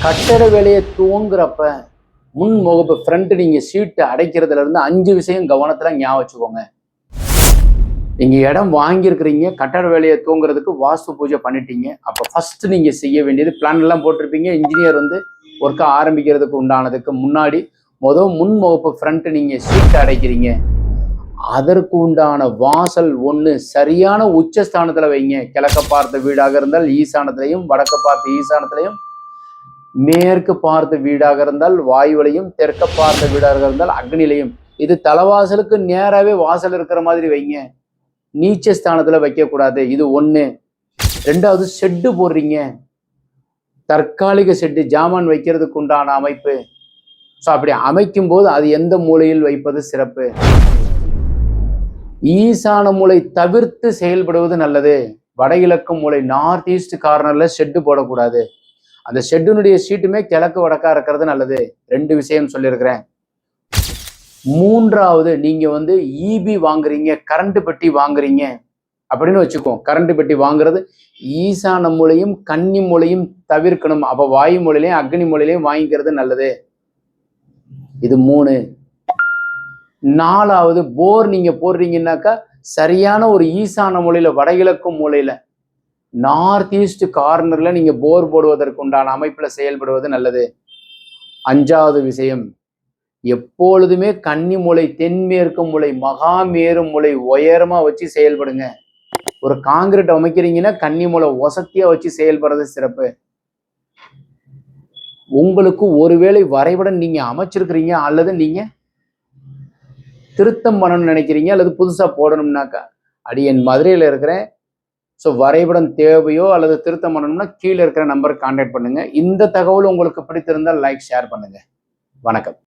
கட்டட வேலையை துவங்குறப்ப முன் முகப்பு ஃப்ரண்ட் நீங்க சீட்டு அடைக்கிறதுல இருந்து 5 விஷயம் கவனத்துல ஞாபகம் வச்சுக்கோங்க. நீங்க இடம் வாங்கியிருக்கிறீங்க, கட்டட வேலையை துவங்குறதுக்கு வாஸ்து பூஜை பண்ணிட்டீங்க. அப்ப ஃபர்ஸ்ட் நீங்க செய்ய வேண்டியது, பிளான் எல்லாம் போட்டிருப்பீங்க. இன்ஜினியர் ஒர்க்கை ஆரம்பிக்கிறதுக்கு உண்டானதுக்கு முன்னாடி முன் முகப்பு ஃப்ரண்ட் நீங்க சீட்டு அடைக்கிறீங்க. அதற்கு உண்டான வாசல் ஒண்ணு சரியான உச்சஸ்தானத்துல வைங்க. கிழக்க பார்த்த வீடாக இருந்தால் ஈசானத்திலையும், வடக்க பார்த்த ஈசானத்திலையும், மேற்கு பார்த்த வீடாக இருந்தால் வாயுவிலையும், தெற்க பார்த்த வீடாக இருந்தால் அக்னிலையும். இது தலைவாசலுக்கு நேராகவே வாசல் இருக்கிற மாதிரி வைங்க. நீச்ச ஸ்தானத்துல வைக்கக்கூடாது. இது ஒண்ணு. ரெண்டாவது, ஷெட்டு போடுறீங்க, தற்காலிக ஷெட்டு, ஜாமான் வைக்கிறதுக்கு உண்டான அமைப்பு. ஸோ அப்படி அமைக்கும் போது அது எந்த மூலையில் வைப்பது சிறப்பு? ஈசான மூலை தவிர்த்து செயல்படுவது நல்லது. வடகிழக்கு மூலை நார்த் ஈஸ்ட் கார்னர்ல ஷெட்டு போடக்கூடாது. அந்த ஷெட்டுனுடைய சீட்டுமே கிழக்கு வடக்கா இருக்கிறது நல்லது. 2 விஷயம் சொல்லியிருக்கிறேன். மூன்றாவது, நீங்க இபி வாங்குறீங்க, கரண்ட் பெட்டி வாங்குறீங்க அப்படின்னு வச்சுக்கோ. கரண்ட் பெட்டி வாங்குறது ஈசான மூலையும் கன்னி மூலையும் தவிர்க்கணும். அப்ப வாயு மூலையிலையும் அக்னி மூலையிலையும் வாங்கிக்கிறது நல்லது. இது 3. 4வது, போர் நீங்க போடுறீங்கன்னாக்கா சரியான ஒரு ஈசான மூலையில, வடகிழக்கு மூலையில நார்த் ஈஸ்ட் கார்னர்ல நீங்க போர் போடுவதற்கு உண்டான அமைப்புல செயல்படுவது நல்லது. 5வது விஷயம், எப்பொழுதுமே கன்னி மூலை, தென்மேற்கு மூலை, மகாமேரு மூலை உயரமா வச்சு செயல்படுங்க. ஒரு காங்கிரீட் அமைக்கிறீங்கன்னா கன்னி மூலை வசதியா வச்சு செயல்படுறது சிறப்பு. உங்களுக்கு ஒருவேளை வரைபடம் நீங்க அமைச்சிருக்கிறீங்க அல்லது நீங்க திருத்தம் பண்ணணும்னு நினைக்கிறீங்க அல்லது புதுசா போடணும்னாக்கா, அடியன் மதுரையில இருக்கிறேன். ஸோ வரைபடம் தேவையோ அல்லது திருத்தம் பண்ணணும்னா கீழே இருக்கிற நம்பருக்கு கான்டாக்ட் பண்ணுங்க. இந்த தகவல் உங்களுக்கு பிடித்திருந்தால் லைக், ஷேர் பண்ணுங்க. வணக்கம்.